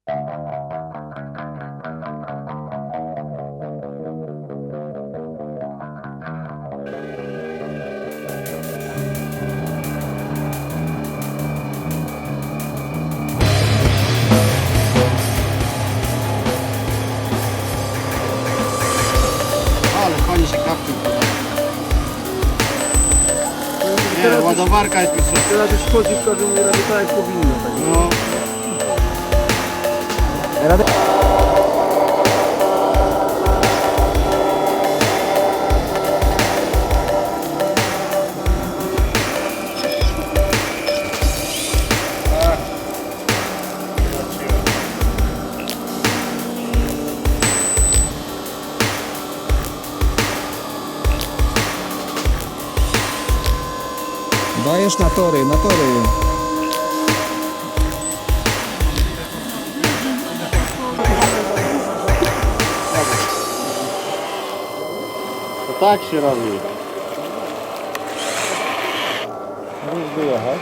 Ale fajnie się kapcił. Nie, ładowarka jest wysoka. Teraz już wchodzi w każdym razie tak jak powinno. Tak. No. Dajesz na tory, na tory. To tak się robi. Możesz wyjechać.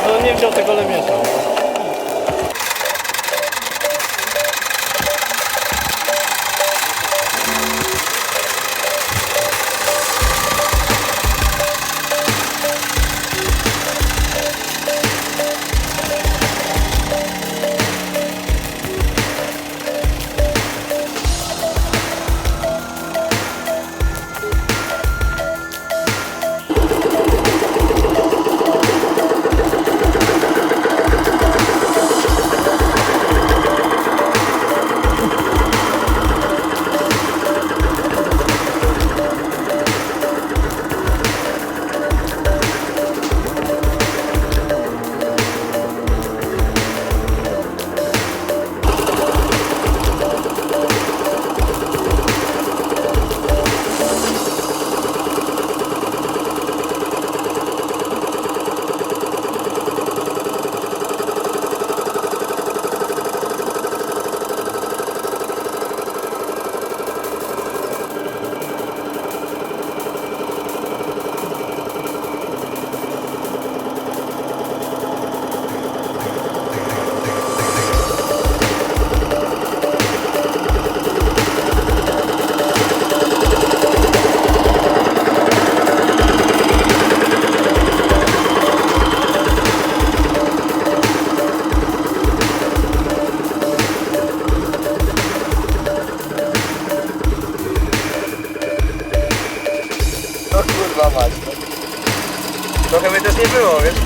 No to nie wziął tego lemiesia. No kurwa mać. Trochę by też nie było, wiesz?